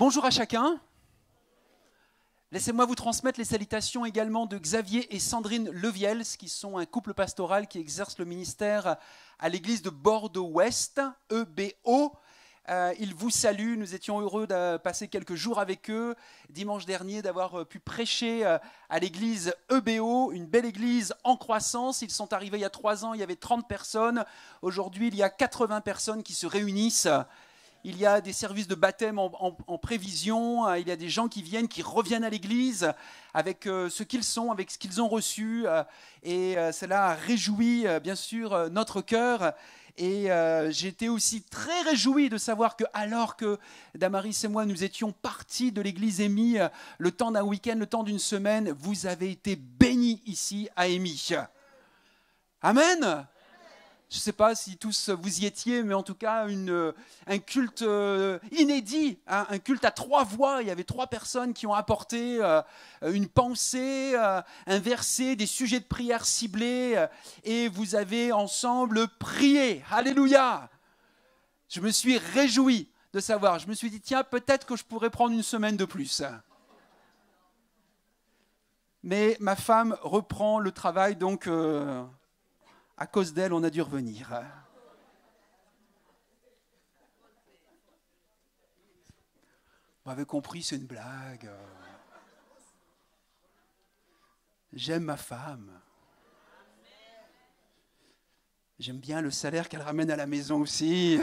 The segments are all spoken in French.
Bonjour à chacun. Laissez-moi vous transmettre les salutations également de Xavier et Sandrine Leviels, qui sont un couple pastoral qui exerce le ministère à l'église de Bordeaux-Ouest, EBO. Ils vous saluent, nous étions heureux de passer quelques jours avec eux, dimanche dernier, d'avoir pu prêcher à l'église EBO, une belle église en croissance. Ils sont arrivés il y a 3 ans, il y avait 30 personnes. Aujourd'hui, il y a 80 personnes qui se réunissent. Il y a des services de baptême en prévision, il y a des gens qui viennent, qui reviennent à l'église avec ce qu'ils sont, avec ce qu'ils ont reçu. Et cela réjouit bien sûr notre cœur. Et j'ai été aussi très réjoui de savoir que, alors que Damaris et moi, nous étions partis de l'église Émy le temps d'un week-end, le temps d'une semaine, vous avez été bénis ici à Émy. Amen. Je ne sais pas si tous vous y étiez, mais en tout cas, un culte inédit, hein, un culte à 3 voix. Il y avait 3 personnes qui ont apporté une pensée, un verset, des sujets de prière ciblés, et vous avez ensemble prié. Alléluia! Je me suis réjoui de savoir. Je me suis dit, tiens, peut-être que je pourrais prendre une semaine de plus. Mais ma femme reprend le travail, donc... à cause d'elle, on a dû revenir. Vous m'avez compris, c'est une blague. J'aime ma femme. J'aime bien le salaire qu'elle ramène à la maison aussi.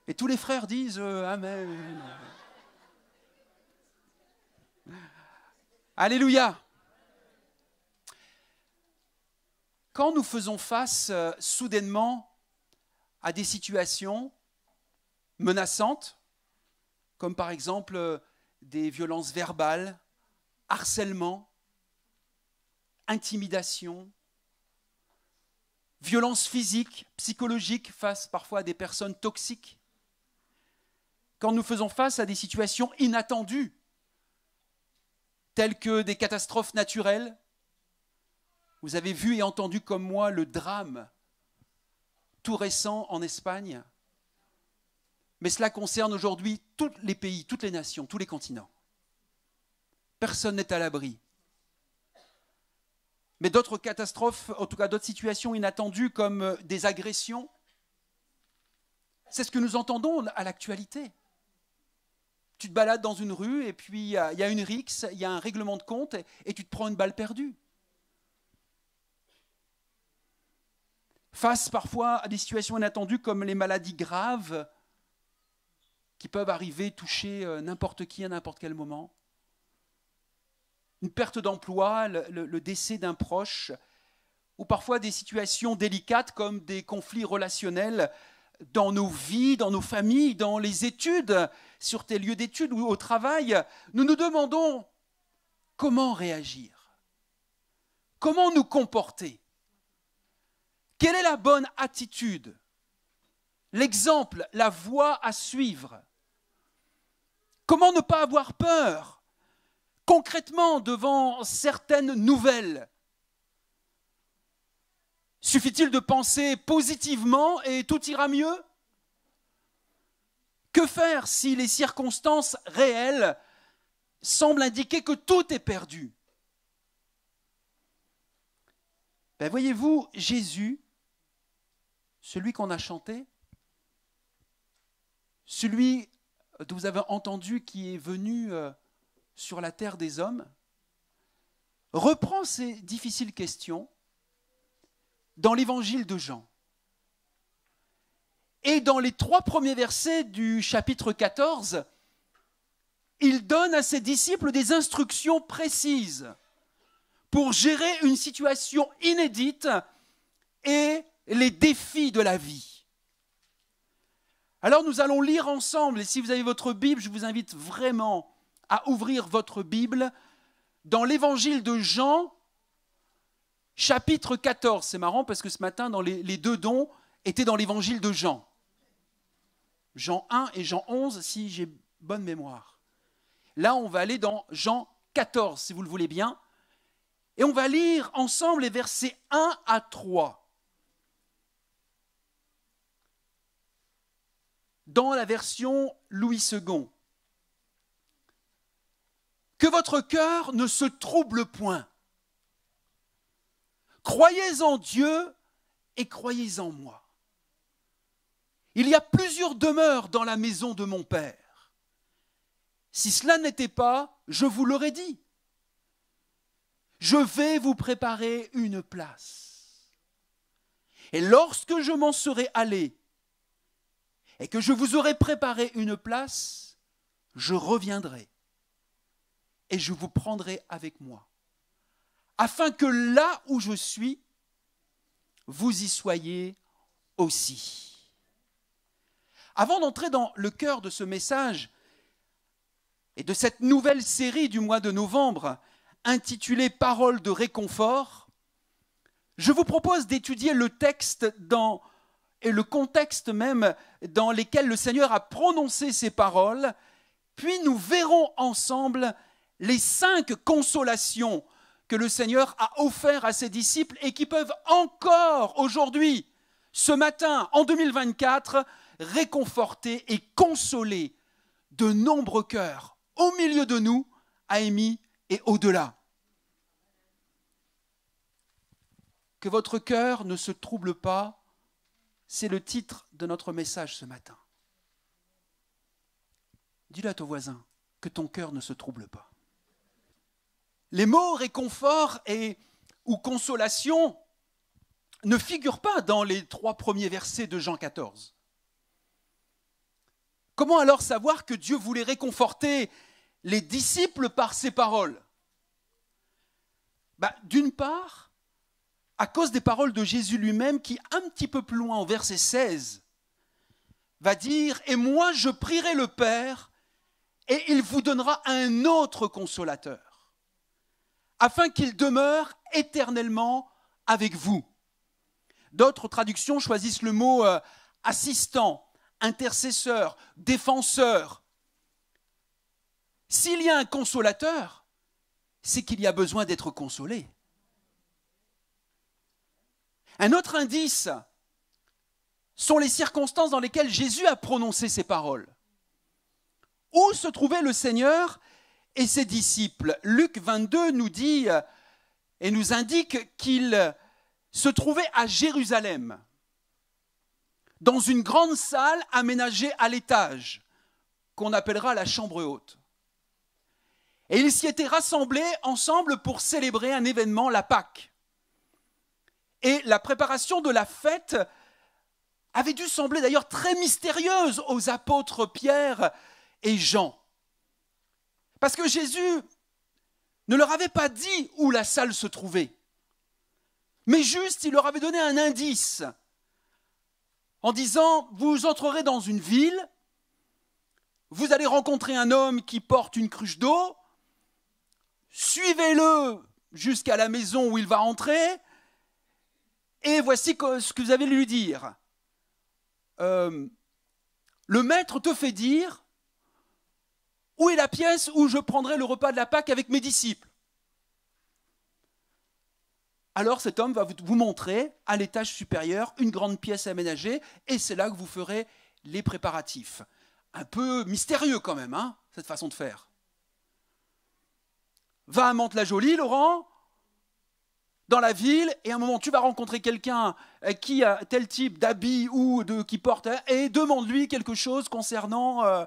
Et tous les frères disent Amen. Alléluia. Quand nous faisons face soudainement à des situations menaçantes, comme par exemple des violences verbales, harcèlement, intimidation, violences physiques, psychologiques face parfois à des personnes toxiques, quand nous faisons face à des situations inattendues, telles que des catastrophes naturelles. Vous avez vu et entendu comme moi le drame tout récent en Espagne. Mais cela concerne aujourd'hui tous les pays, toutes les nations, tous les continents. Personne n'est à l'abri. Mais d'autres catastrophes, en tout cas d'autres situations inattendues comme des agressions, c'est ce que nous entendons à l'actualité. Tu te balades dans une rue et puis il y a une rixe, il y a un règlement de compte et tu te prends une balle perdue. Face parfois à des situations inattendues comme les maladies graves qui peuvent arriver, toucher n'importe qui à n'importe quel moment. Une perte d'emploi, le décès d'un proche, ou parfois des situations délicates comme des conflits relationnels dans nos vies, dans nos familles, dans les études, sur tes lieux d'études ou au travail. Nous nous demandons comment réagir, comment nous comporter. Quelle est la bonne attitude? L'exemple, la voie à suivre? Comment ne pas avoir peur concrètement devant certaines nouvelles? Suffit-il de penser positivement et tout ira mieux? Que faire si les circonstances réelles semblent indiquer que tout est perdu? Ben voyez-vous, Jésus, celui qu'on a chanté, celui dont vous avez entendu qui est venu sur la terre des hommes, reprend ces difficiles questions dans l'évangile de Jean. Et dans les 3 premiers versets du chapitre 14, il donne à ses disciples des instructions précises pour gérer une situation inédite et les défis de la vie. Alors nous allons lire ensemble, et si vous avez votre Bible, je vous invite vraiment à ouvrir votre Bible dans l'évangile de Jean, chapitre 14. C'est marrant parce que ce matin, dans les 2 dons étaient dans l'évangile de Jean. Jean 1 et Jean 11, si j'ai bonne mémoire. Là, on va aller dans Jean 14, si vous le voulez bien. Et on va lire ensemble les versets 1 à 3. dans la version Louis II. Que votre cœur ne se trouble point. Croyez en Dieu et croyez en moi. Il y a plusieurs demeures dans la maison de mon Père. Si cela n'était pas, je vous l'aurais dit. Je vais vous préparer une place. Et lorsque je m'en serai allé et que je vous aurai préparé une place, je reviendrai et je vous prendrai avec moi, afin que là où je suis, vous y soyez aussi. Avant d'entrer dans le cœur de ce message et de cette nouvelle série du mois de novembre, intitulée « Paroles de réconfort », je vous propose d'étudier le texte et le contexte même dans lesquels le Seigneur a prononcé ces paroles, puis nous verrons ensemble les 5 consolations que le Seigneur a offertes à ses disciples et qui peuvent encore aujourd'hui, ce matin, en 2024, réconforter et consoler de nombreux cœurs au milieu de nous, à Émy et au-delà. Que votre cœur ne se trouble pas, c'est le titre de notre message ce matin. Dis-le à ton voisin, que ton cœur ne se trouble pas. Les mots réconfort ou consolation ne figurent pas dans les 3 premiers versets de Jean 14. Comment alors savoir que Dieu voulait réconforter les disciples par ces paroles ? D'une part, à cause des paroles de Jésus lui-même qui, un petit peu plus loin, au verset 16, va dire « Et moi, je prierai le Père, et il vous donnera un autre consolateur, afin qu'il demeure éternellement avec vous. » D'autres traductions choisissent le mot assistant, intercesseur, défenseur. S'il y a un consolateur, c'est qu'il y a besoin d'être consolé. Un autre indice sont les circonstances dans lesquelles Jésus a prononcé ces paroles. Où se trouvait le Seigneur et ses disciples ? Luc 22 nous dit et nous indique qu'il se trouvait à Jérusalem, dans une grande salle aménagée à l'étage, qu'on appellera la chambre haute. Et ils s'y étaient rassemblés ensemble pour célébrer un événement, la Pâque. Et la préparation de la fête avait dû sembler d'ailleurs très mystérieuse aux apôtres Pierre et Jean. Parce que Jésus ne leur avait pas dit où la salle se trouvait, mais juste il leur avait donné un indice en disant « Vous entrerez dans une ville, vous allez rencontrer un homme qui porte une cruche d'eau, suivez-le jusqu'à la maison où il va entrer, et voici ce que vous allez lui dire. Le maître te fait dire où est la pièce où je prendrai le repas de la Pâque avec mes disciples. Alors cet homme va vous montrer à l'étage supérieur une grande pièce aménagée et c'est là que vous ferez les préparatifs. » Un peu mystérieux quand même, hein, cette façon de faire. Va à Mantes-la-Jolie, Laurent, dans la ville, et à un moment tu vas rencontrer quelqu'un qui a tel type d'habit ou qui porte, et demande-lui quelque chose concernant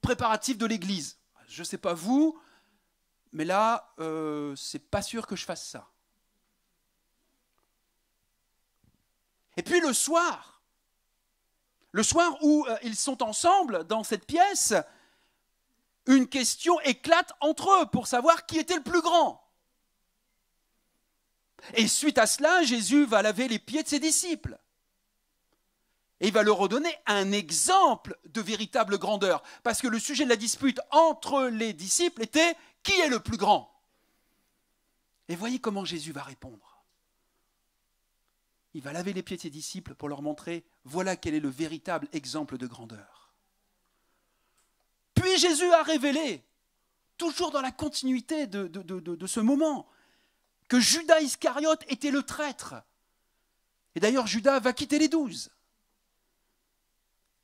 préparatifs de l'église. Je ne sais pas vous, mais là, c'est pas sûr que je fasse ça. Et puis le soir où ils sont ensemble dans cette pièce, une question éclate entre eux pour savoir qui était le plus grand. Et suite à cela, Jésus va laver les pieds de ses disciples. Et il va leur redonner un exemple de véritable grandeur. Parce que le sujet de la dispute entre les disciples était « Qui est le plus grand ?» Et voyez comment Jésus va répondre. Il va laver les pieds de ses disciples pour leur montrer « Voilà quel est le véritable exemple de grandeur. » Puis Jésus a révélé, toujours dans la continuité de ce moment, que Judas Iscariote était le traître. Et d'ailleurs, Judas va quitter les 12.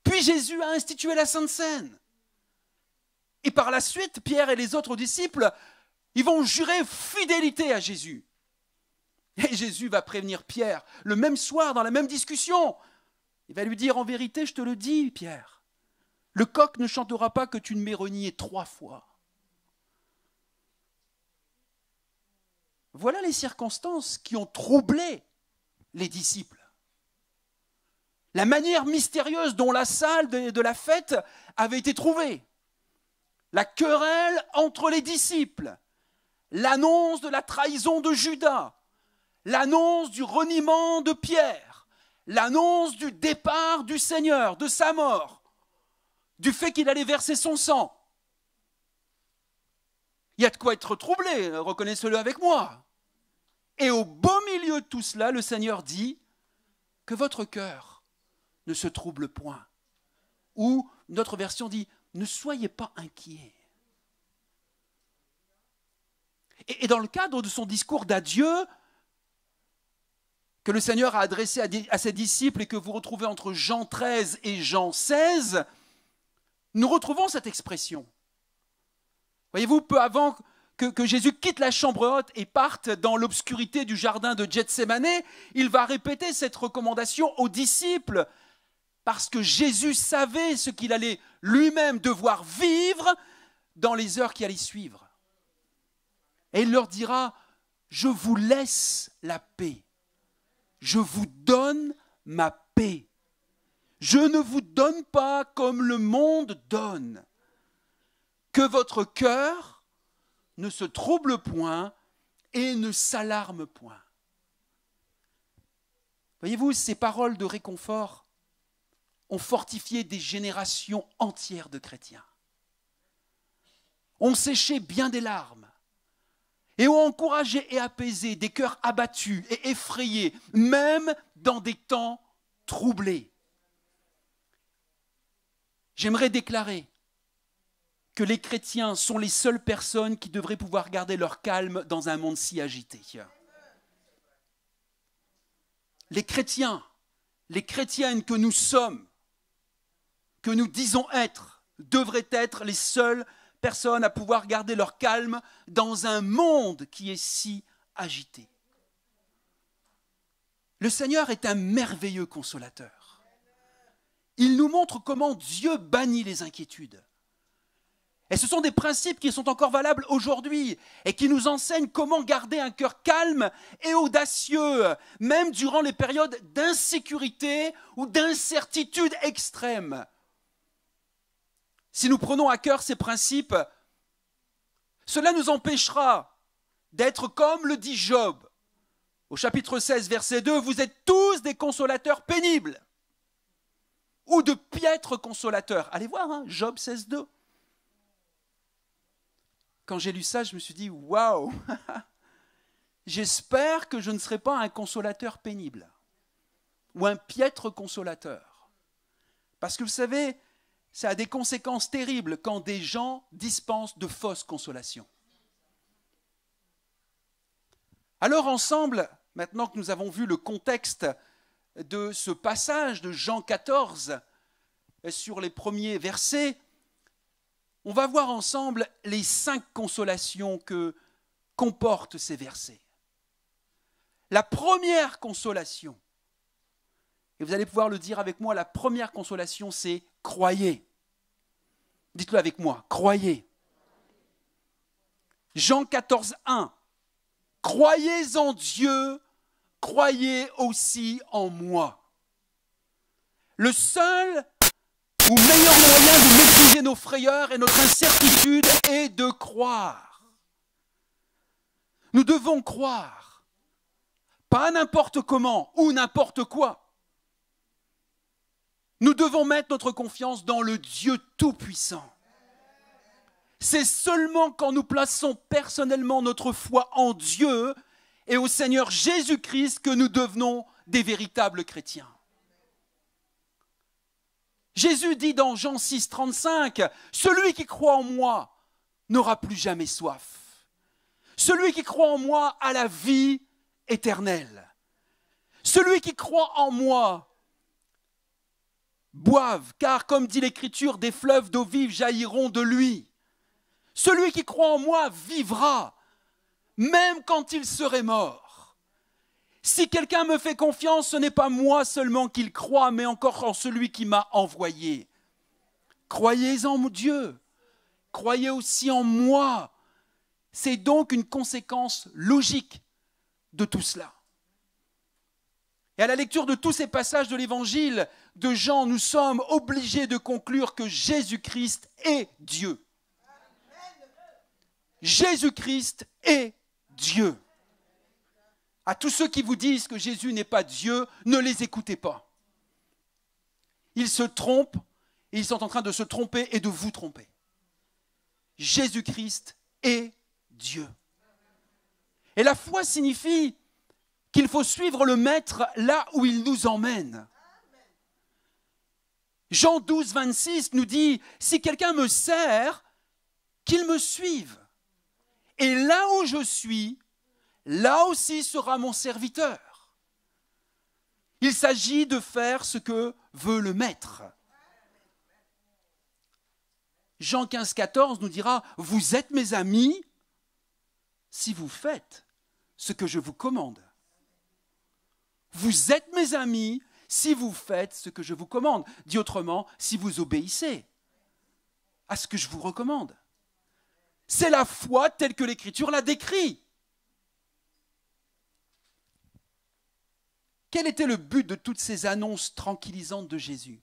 Puis Jésus a institué la Sainte Seine. Et par la suite, Pierre et les autres disciples, ils vont jurer fidélité à Jésus. Et Jésus va prévenir Pierre le même soir dans la même discussion. Il va lui dire, en vérité, je te le dis, Pierre, le coq ne chantera pas que tu ne m'aies renié 3 fois. Voilà les circonstances qui ont troublé les disciples. La manière mystérieuse dont la salle de la fête avait été trouvée. La querelle entre les disciples. L'annonce de la trahison de Judas. L'annonce du reniement de Pierre. L'annonce du départ du Seigneur, de sa mort. Du fait qu'il allait verser son sang. Il y a de quoi être troublé, reconnaissez-le avec moi. Et au beau milieu de tout cela, le Seigneur dit que votre cœur ne se trouble point. Ou notre version dit, ne soyez pas inquiets. Et dans le cadre de son discours d'adieu, que le Seigneur a adressé à ses disciples et que vous retrouvez entre Jean 13 et Jean 16, nous retrouvons cette expression. Voyez-vous, peu avant que Jésus quitte la chambre haute et parte dans l'obscurité du jardin de Gethsémane, il va répéter cette recommandation aux disciples parce que Jésus savait ce qu'il allait lui-même devoir vivre dans les heures qui allaient suivre. Et il leur dira, je vous laisse la paix, je vous donne ma paix. Je ne vous donne pas comme le monde donne. Que votre cœur ne se trouble point et ne s'alarme point. Voyez-vous, ces paroles de réconfort ont fortifié des générations entières de chrétiens. Ont séché bien des larmes et ont encouragé et apaisé des cœurs abattus et effrayés, même dans des temps troublés. J'aimerais déclarer que les chrétiens sont les seules personnes qui devraient pouvoir garder leur calme dans un monde si agité. Les chrétiens, les chrétiennes que nous sommes, que nous disons être, devraient être les seules personnes à pouvoir garder leur calme dans un monde qui est si agité. Le Seigneur est un merveilleux consolateur. Il nous montre comment Dieu bannit les inquiétudes. Et ce sont des principes qui sont encore valables aujourd'hui et qui nous enseignent comment garder un cœur calme et audacieux, même durant les périodes d'insécurité ou d'incertitude extrême. Si nous prenons à cœur ces principes, cela nous empêchera d'être comme le dit Job. Au chapitre 16, verset 2, vous êtes tous des consolateurs pénibles ou de piètres consolateurs. Allez voir, hein, Job 16, 2. Quand j'ai lu ça, je me suis dit, waouh, j'espère que je ne serai pas un consolateur pénible ou un piètre consolateur. Parce que vous savez, ça a des conséquences terribles quand des gens dispensent de fausses consolations. Alors ensemble, maintenant que nous avons vu le contexte de ce passage de Jean 14 sur les premiers versets, on va voir ensemble les 5 consolations que comportent ces versets. La première consolation, et vous allez pouvoir le dire avec moi, la première consolation, c'est « croyez ». Dites-le avec moi, « croyez ». Jean 14, 1. « Croyez en Dieu, croyez aussi en moi ». Le seul ou meilleur moyen de maîtriser nos frayeurs et notre incertitude est de croire. Nous devons croire, pas n'importe comment ou n'importe quoi. Nous devons mettre notre confiance dans le Dieu Tout-Puissant. C'est seulement quand nous plaçons personnellement notre foi en Dieu et au Seigneur Jésus-Christ que nous devenons des véritables chrétiens. Jésus dit dans Jean 6, 35, « Celui qui croit en moi n'aura plus jamais soif. Celui qui croit en moi a la vie éternelle. Celui qui croit en moi boivent, car comme dit l'Écriture, des fleuves d'eau vive jailliront de lui. Celui qui croit en moi vivra, même quand il serait mort. Si quelqu'un me fait confiance, ce n'est pas moi seulement qu'il croit, mais encore en celui qui m'a envoyé. Croyez en Dieu, croyez aussi en moi. C'est donc une conséquence logique de tout cela. Et à la lecture de tous ces passages de l'évangile de Jean, nous sommes obligés de conclure que Jésus-Christ est Dieu. Jésus-Christ est Dieu. À tous ceux qui vous disent que Jésus n'est pas Dieu, ne les écoutez pas. Ils se trompent et ils sont en train de se tromper et de vous tromper. Jésus-Christ est Dieu. Et la foi signifie qu'il faut suivre le Maître là où il nous emmène. Jean 12, 26 nous dit, si quelqu'un me sert, qu'il me suive. Et là où je suis, là aussi sera mon serviteur. Il s'agit de faire ce que veut le Maître. Jean 15, 14 nous dira, vous êtes mes amis si vous faites ce que je vous commande. Vous êtes mes amis si vous faites ce que je vous commande. Dit autrement, si vous obéissez à ce que je vous recommande. C'est la foi telle que l'Écriture la décrit. Quel était le but de toutes ces annonces tranquillisantes de Jésus ?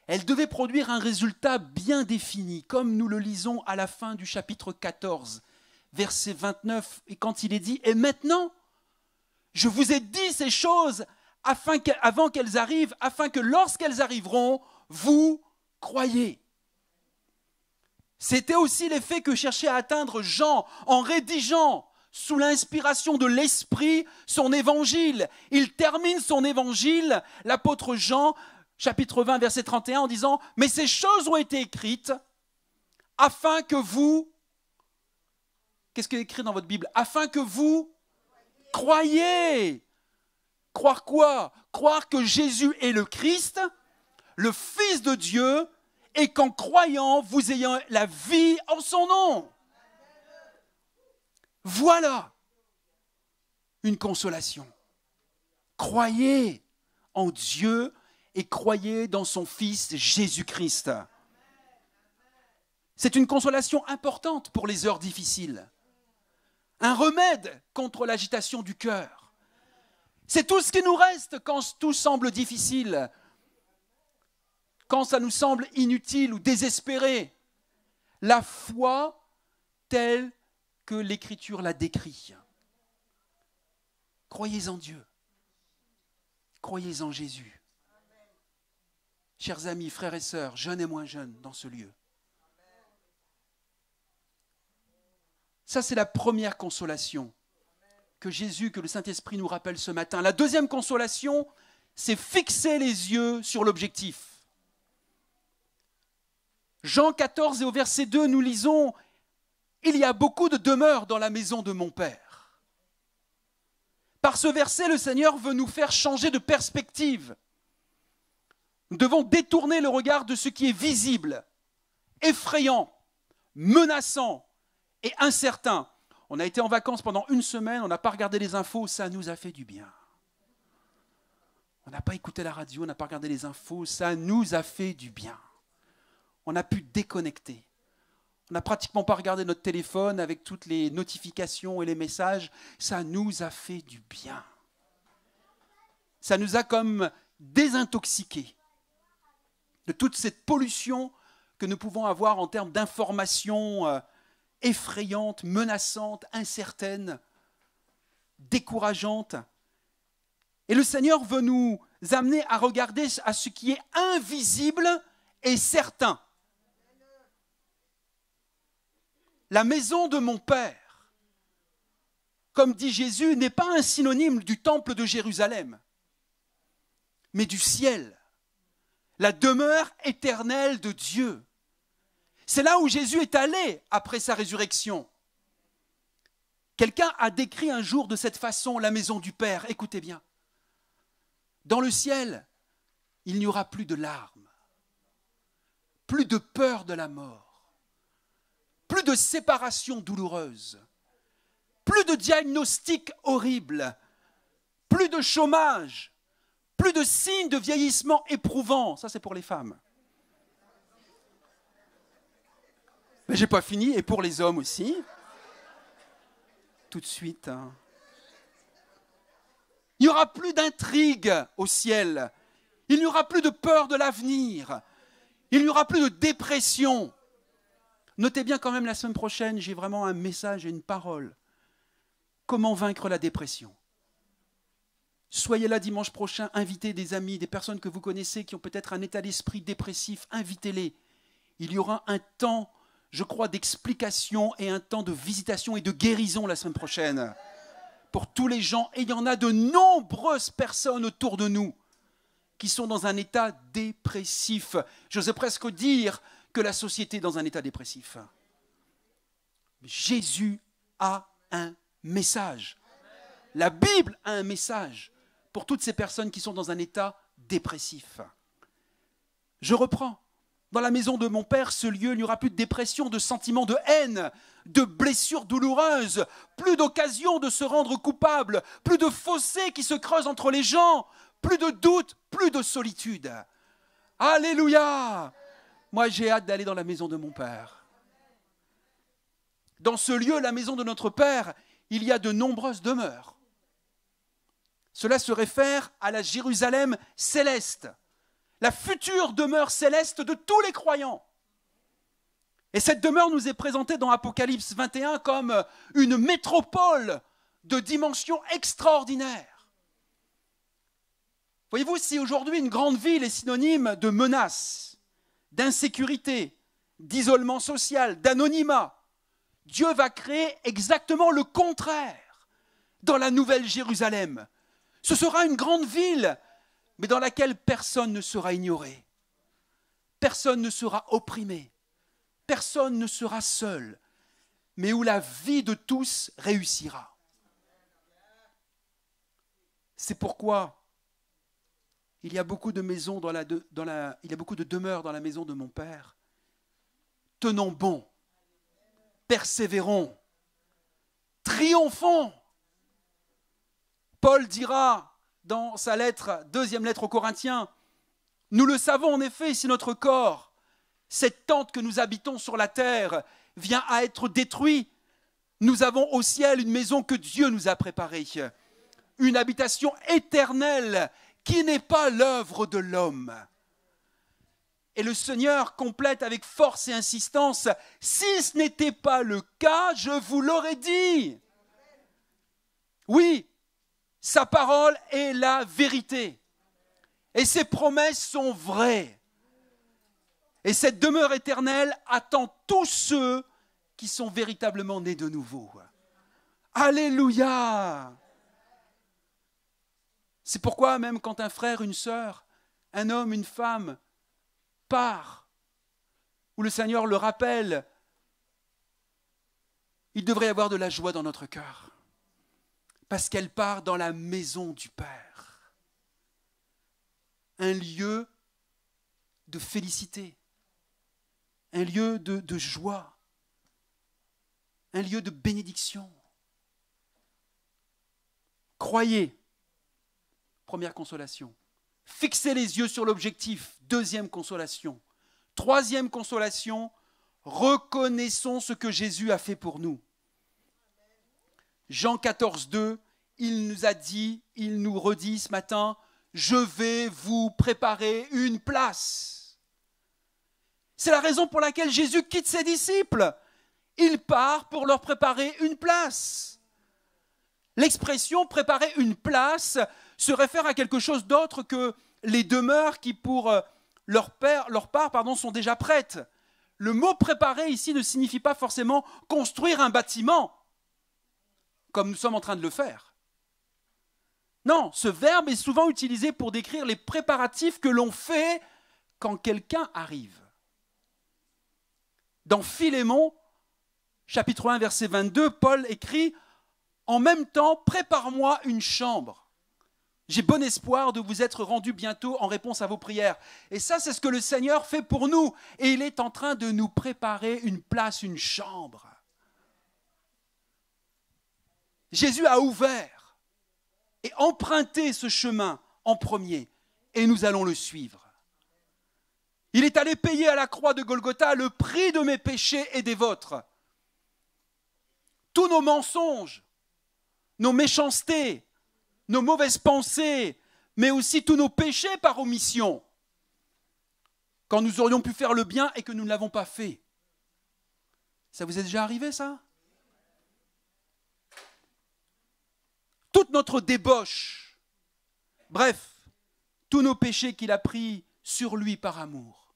Elles devaient produire un résultat bien défini, comme nous le lisons à la fin du chapitre 14, verset 29, et quand il est dit « Et maintenant, je vous ai dit ces choses avant qu'elles arrivent, afin que lorsqu'elles arriveront, vous croyez. » C'était aussi l'effet que cherchait à atteindre Jean en rédigeant sous l'inspiration de l'Esprit son évangile. Il termine son évangile, l'apôtre Jean, chapitre 20, verset 31, en disant « Mais ces choses ont été écrites afin que vous... » Qu'est-ce qui est écrit dans votre Bible ? « Afin que vous croyez. » Croire quoi ? Croire que Jésus est le Christ, le Fils de Dieu, et qu'en croyant, vous ayez la vie en son nom. Voilà une consolation. Croyez en Dieu et croyez dans son Fils Jésus-Christ. C'est une consolation importante pour les heures difficiles. Un remède contre l'agitation du cœur. C'est tout ce qui nous reste quand tout semble difficile, quand ça nous semble inutile ou désespéré. La foi telle que l'Écriture la décrit. Croyez en Dieu. Croyez en Jésus. Chers amis, frères et sœurs, jeunes et moins jeunes dans ce lieu. Ça, c'est la première consolation que Jésus, que le Saint-Esprit nous rappelle ce matin. La deuxième consolation, c'est fixer les yeux sur l'objectif. Jean 14 et au verset 2, nous lisons « Il y a beaucoup de demeures dans la maison de mon Père ». Par ce verset, le Seigneur veut nous faire changer de perspective. Nous devons détourner le regard de ce qui est visible, effrayant, menaçant et incertain. On a été en vacances pendant une semaine, on n'a pas regardé les infos, ça nous a fait du bien. On n'a pas écouté la radio, on n'a pas regardé les infos, ça nous a fait du bien. On a pu déconnecter. On n'a pratiquement pas regardé notre téléphone avec toutes les notifications et les messages. Ça nous a fait du bien. Ça nous a comme désintoxiqués de toute cette pollution que nous pouvons avoir en termes d'informations effrayantes, menaçantes, incertaines, décourageantes. Et le Seigneur veut nous amener à regarder à ce qui est invisible et certain. La maison de mon Père, comme dit Jésus, n'est pas un synonyme du temple de Jérusalem, mais du ciel, la demeure éternelle de Dieu. C'est là où Jésus est allé après sa résurrection. Quelqu'un a décrit un jour de cette façon la maison du Père. Écoutez bien. Dans le ciel, il n'y aura plus de larmes, plus de peur de la mort, plus de séparation douloureuse, plus de diagnostics horribles, plus de chômage, plus de signes de vieillissement éprouvants. Ça, c'est pour les femmes. Mais je n'ai pas fini, et pour les hommes aussi. Tout de suite. Hein. Il n'y aura plus d'intrigue au ciel. Il n'y aura plus de peur de l'avenir. Il n'y aura plus de dépression. Notez bien quand même la semaine prochaine, j'ai vraiment un message et une parole. Comment vaincre la dépression? Soyez là dimanche prochain, invitez des amis, des personnes que vous connaissez qui ont peut-être un état d'esprit dépressif, invitez-les. Il y aura un temps, je crois, d'explication et un temps de visitation et de guérison la semaine prochaine. Pour tous les gens, et il y en a de nombreuses personnes autour de nous qui sont dans un état dépressif. J'osais presque dire que la société est dans un état dépressif. Mais Jésus a un message. La Bible a un message pour toutes ces personnes qui sont dans un état dépressif. Je reprends. Dans la maison de mon Père, ce lieu, il n'y aura plus de dépression, de sentiments de haine, de blessures douloureuses, plus d'occasion de se rendre coupable, plus de fossés qui se creusent entre les gens, plus de doutes, plus de solitude. Alléluia! Moi, j'ai hâte d'aller dans la maison de mon Père. Dans ce lieu, la maison de notre Père, il y a de nombreuses demeures. Cela se réfère à la Jérusalem céleste, la future demeure céleste de tous les croyants. Et cette demeure nous est présentée dans Apocalypse 21 comme une métropole de dimension extraordinaire. Voyez-vous, si aujourd'hui une grande ville est synonyme de menace, d'insécurité, d'isolement social, d'anonymat, Dieu va créer exactement le contraire dans la nouvelle Jérusalem. Ce sera une grande ville, mais dans laquelle personne ne sera ignoré, personne ne sera opprimé, personne ne sera seul, mais où la vie de tous réussira. C'est pourquoi il y a beaucoup de maisons il y a beaucoup de demeures dans la maison de mon Père. Tenons bon, persévérons, triomphons. Paul dira dans sa lettre, deuxième lettre aux Corinthiens, « Nous le savons en effet, si notre corps, cette tente que nous habitons sur la terre, vient à être détruit, nous avons au ciel une maison que Dieu nous a préparée, une habitation éternelle qui n'est pas l'œuvre de l'homme. » Et le Seigneur complète avec force et insistance, « Si ce n'était pas le cas, je vous l'aurais dit. » Oui, sa parole est la vérité. Et ses promesses sont vraies. Et cette demeure éternelle attend tous ceux qui sont véritablement nés de nouveau. Alléluia! C'est pourquoi même quand un frère, une sœur, un homme, une femme part, où le Seigneur le rappelle, il devrait y avoir de la joie dans notre cœur. Parce qu'elle part dans la maison du Père. Un lieu de félicité, un lieu de joie, un lieu de bénédiction. Croyez, première consolation. Fixez les yeux sur l'objectif, deuxième consolation. Troisième consolation, reconnaissons ce que Jésus a fait pour nous. Jean 14, 2, il nous a dit, il nous redit ce matin, « Je vais vous préparer une place. » C'est la raison pour laquelle Jésus quitte ses disciples. Il part pour leur préparer une place. L'expression « préparer une place » se réfère à quelque chose d'autre que les demeures qui, pour leur part, sont déjà prêtes. Le mot « préparer » ici ne signifie pas forcément construire un bâtiment, comme nous sommes en train de le faire. Non, ce verbe est souvent utilisé pour décrire les préparatifs que l'on fait quand quelqu'un arrive. Dans Philémon, chapitre 1, verset 22, Paul écrit « En même temps, prépare-moi une chambre J'ai bon espoir de vous être rendu bientôt en réponse à vos prières. Et ça, c'est ce que le Seigneur fait pour nous. Et il est en train de nous préparer une place, une chambre. Jésus a ouvert et emprunté ce chemin en premier. Et nous allons le suivre. Il est allé payer à la croix de Golgotha le prix de mes péchés et des vôtres. Tous nos mensonges, nos méchancetés, nos mauvaises pensées, mais aussi tous nos péchés par omission, quand nous aurions pu faire le bien et que nous ne l'avons pas fait. Ça vous est déjà arrivé, ça? Toute notre débauche, bref, tous nos péchés qu'il a pris sur lui par amour.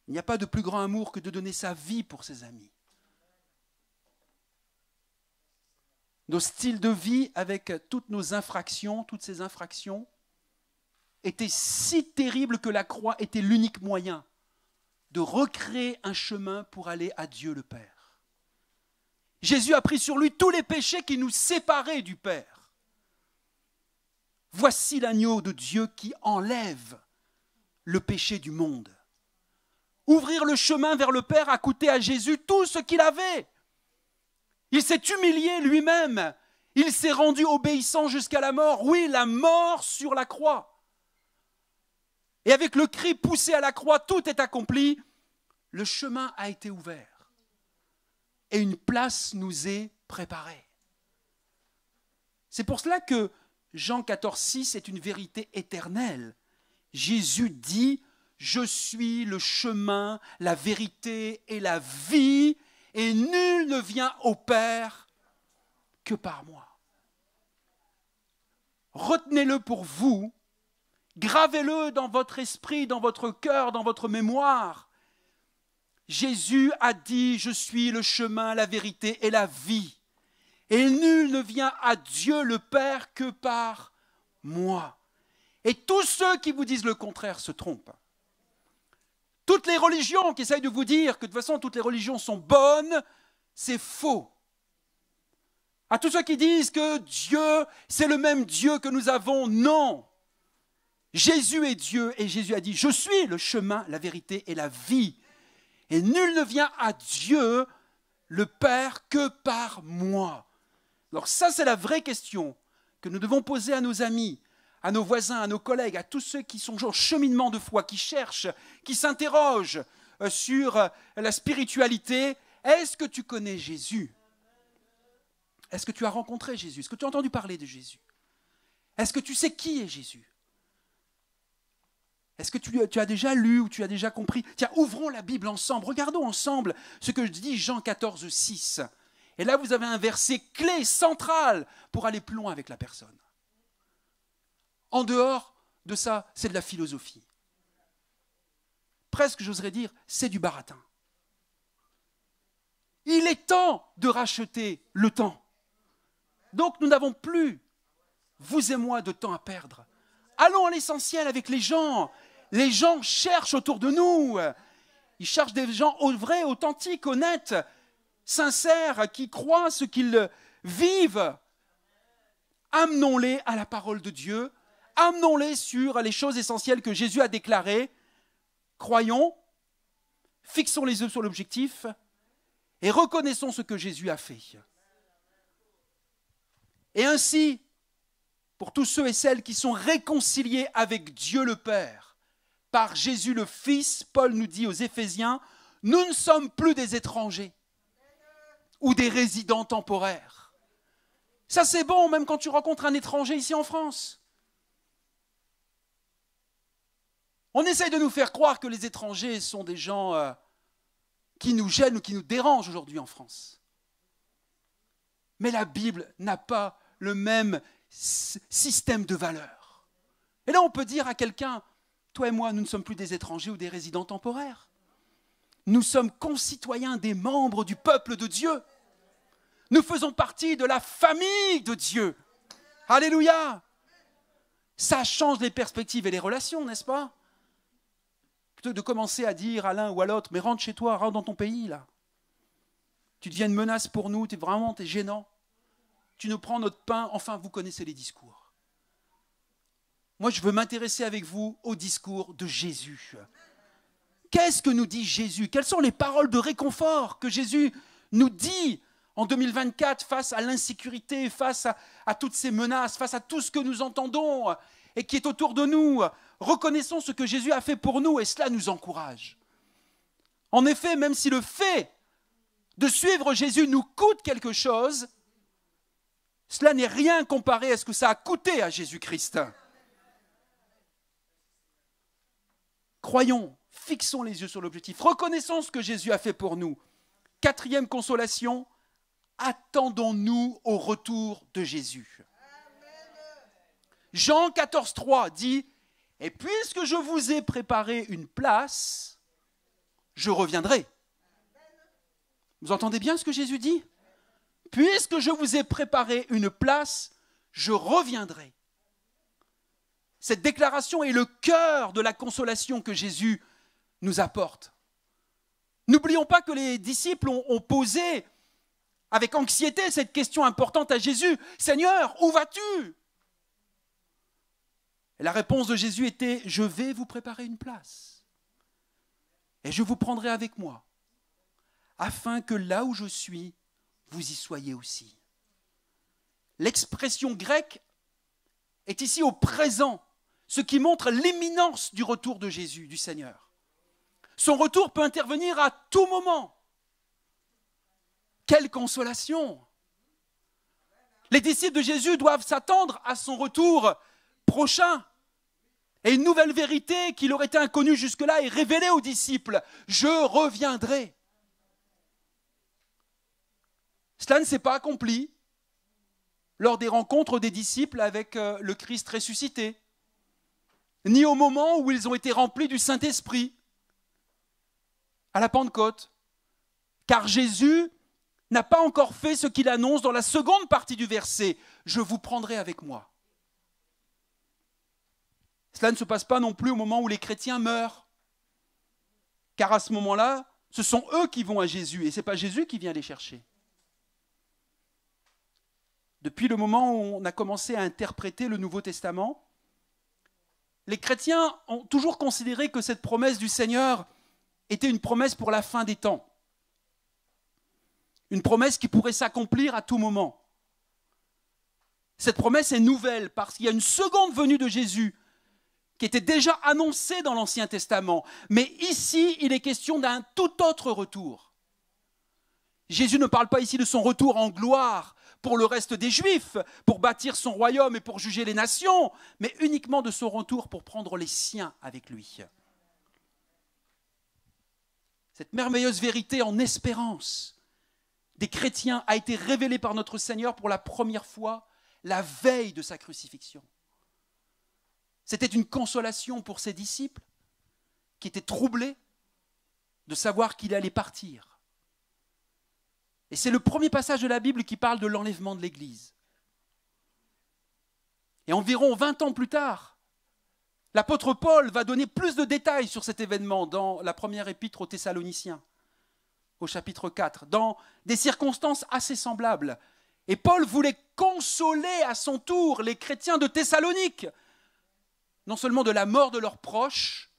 Il n'y a pas de plus grand amour que de donner sa vie pour ses amis. Nos styles de vie avec toutes nos infractions, toutes ces infractions, étaient si terribles que la croix était l'unique moyen de recréer un chemin pour aller à Dieu le Père. Jésus a pris sur lui tous les péchés qui nous séparaient du Père. Voici l'agneau de Dieu qui enlève le péché du monde. Ouvrir le chemin vers le Père a coûté à Jésus tout ce qu'il avait. Il s'est humilié lui-même. Il s'est rendu obéissant jusqu'à la mort. Oui, la mort sur la croix. Et avec le cri poussé à la croix, tout est accompli. Le chemin a été ouvert. Et une place nous est préparée. C'est pour cela que Jean 14,6 est une vérité éternelle. Jésus dit « Je suis le chemin, la vérité et la vie ». Et nul ne vient au Père que par moi. Retenez-le pour vous, gravez-le dans votre esprit, dans votre cœur, dans votre mémoire. Jésus a dit, je suis le chemin, la vérité et la vie. Et nul ne vient à Dieu le Père que par moi. Et tous ceux qui vous disent le contraire se trompent. Toutes les religions qui essayent de vous dire que de toute façon toutes les religions sont bonnes, c'est faux. À tous ceux qui disent que Dieu, c'est le même Dieu que nous avons, non. Jésus est Dieu et Jésus a dit, je suis le chemin, la vérité et la vie. Et nul ne vient à Dieu, le Père, que par moi. Alors ça, c'est la vraie question que nous devons poser à nos amis, à nos voisins, à nos collègues, à tous ceux qui sont en cheminement de foi, qui cherchent, qui s'interrogent sur la spiritualité. Est-ce que tu connais Jésus? Est-ce que tu as rencontré Jésus? Est-ce que tu as entendu parler de Jésus? Est-ce que tu sais qui est Jésus? Est-ce que tu as déjà lu ou tu as déjà compris? Tiens, ouvrons la Bible ensemble, regardons ensemble ce que dit Jean 14,6. Et là, vous avez un verset clé, central, pour aller plus loin avec la personne. En dehors de ça, c'est de la philosophie. Presque, j'oserais dire, c'est du baratin. Il est temps de racheter le temps. Donc nous n'avons plus, vous et moi, de temps à perdre. Allons à l'essentiel avec les gens. Les gens cherchent autour de nous. Ils cherchent des gens vrais, authentiques, honnêtes, sincères, qui croient ce qu'ils vivent. Amenons-les à la parole de Dieu. Amenons-les sur les choses essentielles que Jésus a déclarées. Croyons, fixons les yeux sur l'objectif et reconnaissons ce que Jésus a fait. Et ainsi, pour tous ceux et celles qui sont réconciliés avec Dieu le Père, par Jésus le Fils, Paul nous dit aux Éphésiens, nous ne sommes plus des étrangers ou des résidents temporaires. Ça c'est bon, même quand tu rencontres un étranger ici en France. On essaye de nous faire croire que les étrangers sont des gens qui nous gênent ou qui nous dérangent aujourd'hui en France. Mais la Bible n'a pas le même système de valeurs. Et là, on peut dire à quelqu'un, toi et moi, nous ne sommes plus des étrangers ou des résidents temporaires. Nous sommes concitoyens des membres du peuple de Dieu. Nous faisons partie de la famille de Dieu. Alléluia! Ça change les perspectives et les relations, n'est-ce pas? Plutôt que de commencer à dire à l'un ou à l'autre, mais rentre chez toi, rentre dans ton pays, là. Tu deviens une menace pour nous, t'es gênant. tu nous prends notre pain. Enfin, vous connaissez les discours. Moi, je veux m'intéresser avec vous au discours de Jésus. Qu'est-ce que nous dit Jésus? Quelles sont les paroles de réconfort que Jésus nous dit en 2024 face à l'insécurité, face à toutes ces menaces, face à tout ce que nous entendons et qui est autour de nous? Reconnaissons ce que Jésus a fait pour nous et cela nous encourage. En effet, même si le fait de suivre Jésus nous coûte quelque chose, cela n'est rien comparé à ce que ça a coûté à Jésus-Christ. Croyons, fixons les yeux sur l'objectif, reconnaissons ce que Jésus a fait pour nous. Quatrième consolation, attendons-nous au retour de Jésus. Jean 14,3 dit « Et puisque je vous ai préparé une place, je reviendrai. » Vous entendez bien ce que Jésus dit? « Puisque je vous ai préparé une place, je reviendrai. » Cette déclaration est le cœur de la consolation que Jésus nous apporte. N'oublions pas que les disciples ont posé avec anxiété cette question importante à Jésus. « Seigneur, où vas-tu » Et la réponse de Jésus était « Je vais vous préparer une place et je vous prendrai avec moi, afin que là où je suis, vous y soyez aussi. » L'expression grecque est ici au présent, ce qui montre l'imminence du retour de Jésus, du Seigneur. Son retour peut intervenir à tout moment. Quelle consolation! Les disciples de Jésus doivent s'attendre à son retour prochain. Et une nouvelle vérité qui leur était inconnue jusque-là est révélée aux disciples. Je reviendrai. Cela ne s'est pas accompli lors des rencontres des disciples avec le Christ ressuscité, ni au moment où ils ont été remplis du Saint-Esprit, à la Pentecôte. Car Jésus n'a pas encore fait ce qu'il annonce dans la seconde partie du verset. Je vous prendrai avec moi. Cela ne se passe pas non plus au moment où les chrétiens meurent. Car à ce moment-là, ce sont eux qui vont à Jésus et ce n'est pas Jésus qui vient les chercher. Depuis le moment où on a commencé à interpréter le Nouveau Testament, les chrétiens ont toujours considéré que cette promesse du Seigneur était une promesse pour la fin des temps. Une promesse qui pourrait s'accomplir à tout moment. Cette promesse est nouvelle parce qu'il y a une seconde venue de Jésus qui était déjà annoncée dans l'Ancien Testament. Mais ici, il est question d'un tout autre retour. Jésus ne parle pas ici de son retour en gloire pour le reste des Juifs, pour bâtir son royaume et pour juger les nations, mais uniquement de son retour pour prendre les siens avec lui. Cette merveilleuse vérité en espérance des chrétiens a été révélée par notre Seigneur pour la première fois la veille de sa crucifixion. C'était une consolation pour ses disciples qui étaient troublés de savoir qu'il allait partir. Et c'est le premier passage de la Bible qui parle de l'enlèvement de l'Église. Et environ 20 ans plus tard, l'apôtre Paul va donner plus de détails sur cet événement dans la première épître aux Thessaloniciens, au chapitre 4, dans des circonstances assez semblables. Et Paul voulait consoler à son tour les chrétiens de Thessalonique, non seulement de la mort de leurs proches,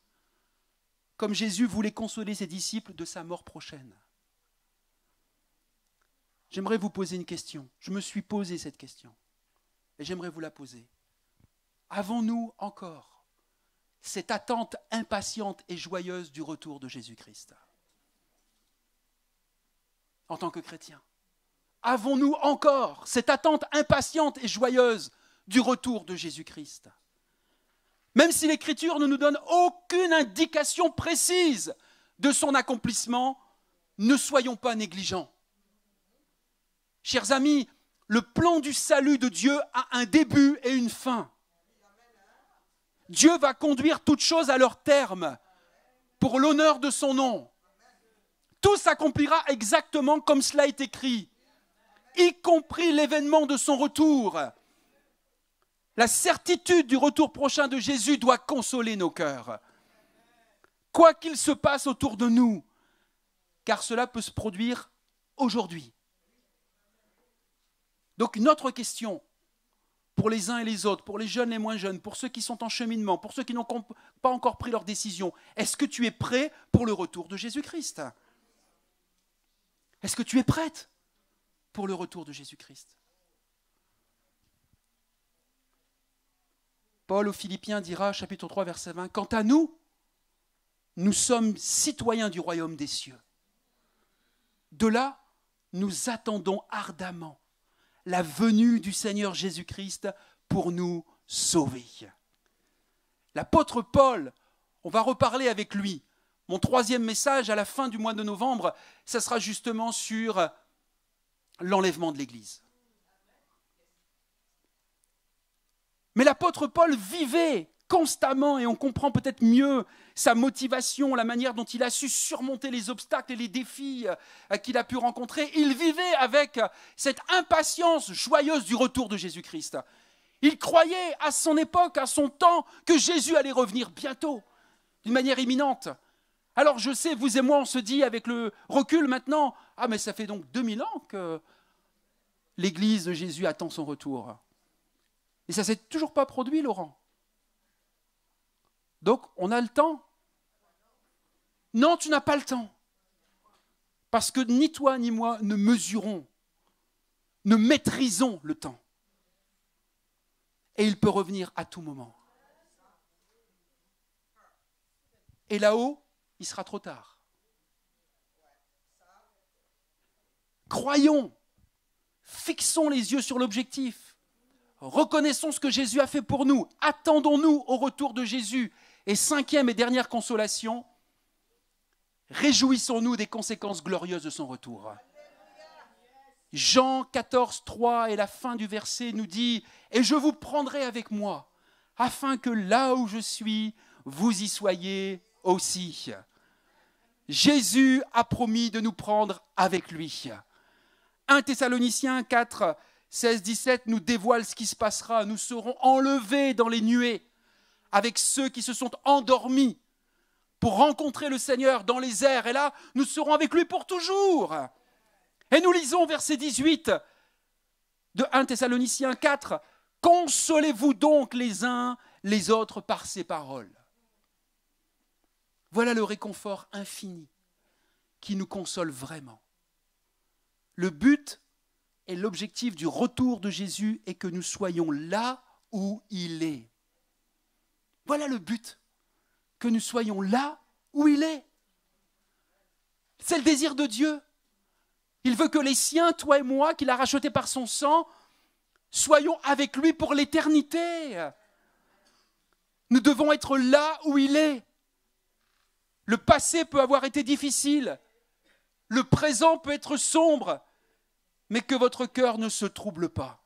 comme Jésus voulait consoler ses disciples de sa mort prochaine. J'aimerais vous poser une question. Je me suis posé cette question et j'aimerais vous la poser. Avons-nous encore cette attente impatiente et joyeuse du retour de Jésus-Christ en tant que chrétiens? Avons-nous encore cette attente impatiente et joyeuse du retour de Jésus-Christ? Même si l'Écriture ne nous donne aucune indication précise de son accomplissement, ne soyons pas négligents. Chers amis, le plan du salut de Dieu a un début et une fin. Dieu va conduire toutes choses à leur terme pour l'honneur de son nom. Tout s'accomplira exactement comme cela est écrit, y compris l'événement de son retour. La certitude du retour prochain de Jésus doit consoler nos cœurs. Quoi qu'il se passe autour de nous, car cela peut se produire aujourd'hui. Donc notre question, pour les uns et les autres, pour les jeunes et les moins jeunes, pour ceux qui sont en cheminement, pour ceux qui n'ont pas encore pris leur décision, est-ce que tu es prêt pour le retour de Jésus-Christ? Est-ce que tu es prête pour le retour de Jésus-Christ? Paul aux Philippiens dira, chapitre 3, verset 20, « Quant à nous, nous sommes citoyens du royaume des cieux. De là, nous attendons ardemment la venue du Seigneur Jésus-Christ pour nous sauver. » L'apôtre Paul, on va reparler avec lui. Mon troisième message à la fin du mois de novembre, ça sera justement sur l'enlèvement de l'Église. Mais l'apôtre Paul vivait constamment, et on comprend peut-être mieux sa motivation, la manière dont il a su surmonter les obstacles et les défis qu'il a pu rencontrer. Il vivait avec cette impatience joyeuse du retour de Jésus-Christ. Il croyait à son époque, à son temps, que Jésus allait revenir bientôt, d'une manière imminente. Alors je sais, vous et moi, on se dit avec le recul maintenant, « Ah mais ça fait donc 2000 ans que l'Église de Jésus attend son retour. » Et ça ne s'est toujours pas produit, Laurent. Donc, on a le temps. Non, tu n'as pas le temps. Parce que ni toi ni moi ne mesurons, ne maîtrisons le temps. Et il peut revenir à tout moment. Et là-haut, il sera trop tard. Croyons, fixons les yeux sur l'objectif. Reconnaissons ce que Jésus a fait pour nous. Attendons-nous au retour de Jésus. Et cinquième et dernière consolation, réjouissons-nous des conséquences glorieuses de son retour. Jean 14, 3 et la fin du verset nous dit « Et je vous prendrai avec moi, afin que là où je suis, vous y soyez aussi. » Jésus a promis de nous prendre avec lui. 1 Thessaloniciens 4, 16-17 nous dévoile ce qui se passera. Nous serons enlevés dans les nuées avec ceux qui se sont endormis pour rencontrer le Seigneur dans les airs. Et là, nous serons avec lui pour toujours. Et nous lisons verset 18 de 1 Thessaloniciens 4. « Consolez-vous donc les uns les autres par ces paroles. » Voilà le réconfort infini qui nous console vraiment. Le but et l'objectif du retour de Jésus est que nous soyons là où il est. Voilà le but, que nous soyons là où il est. C'est le désir de Dieu. Il veut que les siens, toi et moi, qu'il a rachetés par son sang, soyons avec lui pour l'éternité. Nous devons être là où il est. Le passé peut avoir été difficile, le présent peut être sombre, mais que votre cœur ne se trouble pas.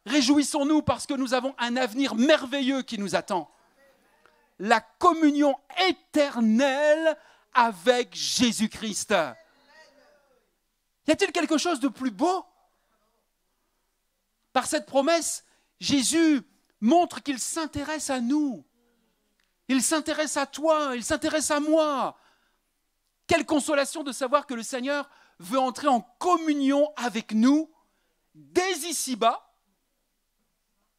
Réjouissons-nous parce que nous avons un avenir merveilleux qui nous attend. La communion éternelle avec Jésus-Christ. Y a-t-il quelque chose de plus beau? Par cette promesse, Jésus montre qu'il s'intéresse à nous. Il s'intéresse à toi, il s'intéresse à moi. Quelle consolation de savoir que le Seigneur veut entrer en communion avec nous dès ici-bas,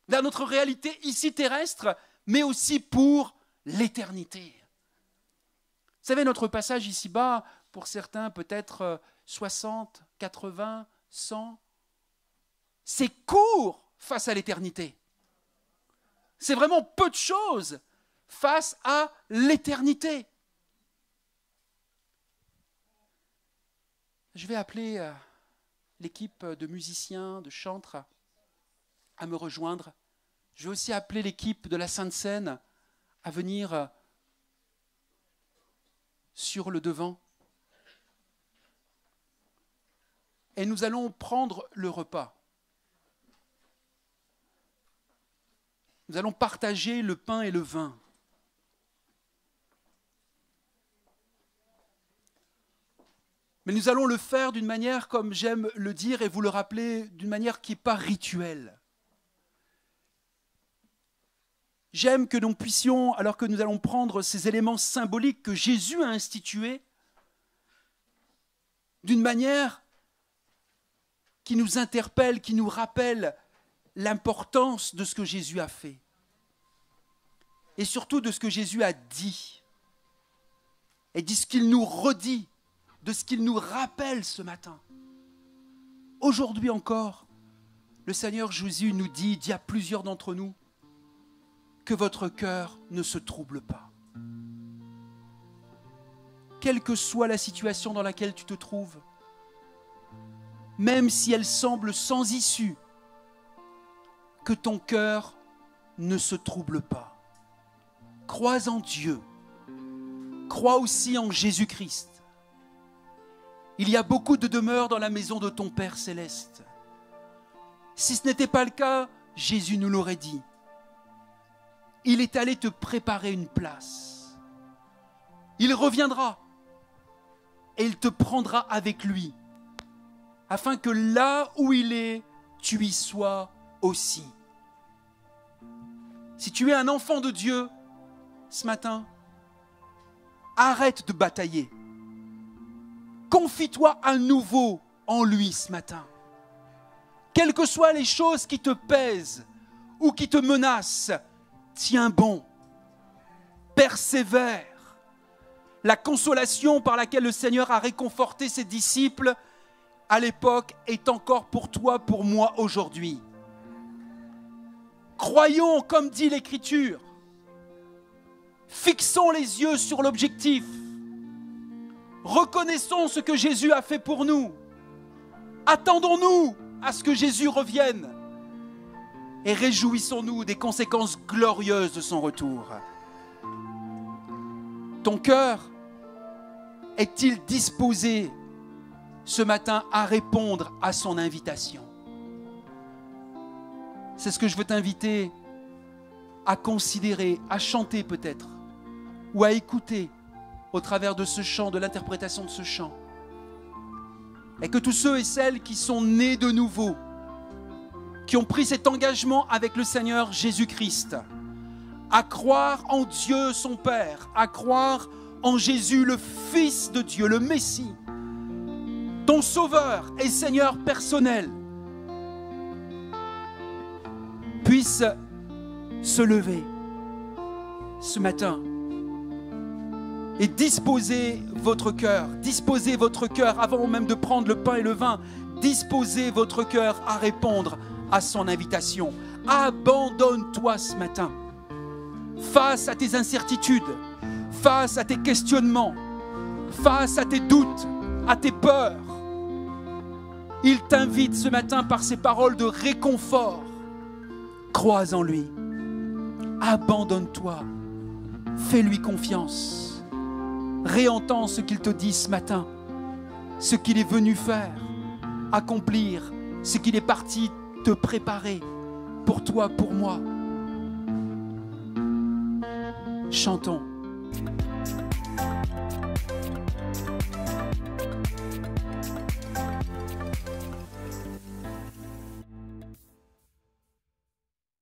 dans notre réalité ici terrestre, mais aussi pour l'éternité. Vous savez, notre passage ici-bas, pour certains peut-être 60, 80, 100, c'est court face à l'éternité. C'est vraiment peu de choses face à l'éternité. Je vais appeler l'équipe de musiciens, de chantres à me rejoindre. Je vais aussi appeler l'équipe de la Sainte Seine à venir sur le devant. Et nous allons prendre le repas. Nous allons partager le pain et le vin. Mais nous allons le faire d'une manière, comme j'aime le dire et vous le rappeler, d'une manière qui n'est pas rituelle. J'aime que nous puissions, alors que nous allons prendre ces éléments symboliques que Jésus a institués, d'une manière qui nous interpelle, qui nous rappelle l'importance de ce que Jésus a fait. Et surtout de ce que Jésus a dit. Et de ce qu'il nous redit, de ce qu'il nous rappelle ce matin. Aujourd'hui encore, le Seigneur Jésus nous dit à plusieurs d'entre nous, que votre cœur ne se trouble pas. Quelle que soit la situation dans laquelle tu te trouves, même si elle semble sans issue, que ton cœur ne se trouble pas. Crois en Dieu. Crois aussi en Jésus-Christ. Il y a beaucoup de demeures dans la maison de ton Père céleste. Si ce n'était pas le cas, Jésus nous l'aurait dit. Il est allé te préparer une place. Il reviendra et il te prendra avec lui, afin que là où il est, tu y sois aussi. Si tu es un enfant de Dieu, ce matin, arrête de batailler. Confie-toi à nouveau en lui ce matin. Quelles que soient les choses qui te pèsent ou qui te menacent, tiens bon, persévère. La consolation par laquelle le Seigneur a réconforté ses disciples à l'époque est encore pour toi, pour moi aujourd'hui. Croyons comme dit l'Écriture. Fixons les yeux sur l'objectif. Reconnaissons ce que Jésus a fait pour nous. Attendons-nous à ce que Jésus revienne. Et réjouissons-nous des conséquences glorieuses de son retour. Ton cœur est-il disposé ce matin à répondre à son invitation? C'est ce que je veux t'inviter à considérer, à chanter peut-être, ou à écouter au travers de ce chant, de l'interprétation de ce chant. Et que tous ceux et celles qui sont nés de nouveau, qui ont pris cet engagement avec le Seigneur Jésus-Christ, à croire en Dieu son Père, à croire en Jésus le Fils de Dieu, le Messie, ton Sauveur et Seigneur personnel, puissent se lever ce matin et disposez votre cœur avant même de prendre le pain et le vin, disposez votre cœur à répondre à son invitation. Abandonne-toi ce matin face à tes incertitudes, face à tes questionnements, face à tes doutes, à tes peurs. Il t'invite ce matin par ces paroles de réconfort. Crois en lui. Abandonne-toi. Fais-lui confiance. Réentends ce qu'il te dit ce matin, ce qu'il est venu faire, accomplir, ce qu'il est parti te préparer pour toi, pour moi. Chantons.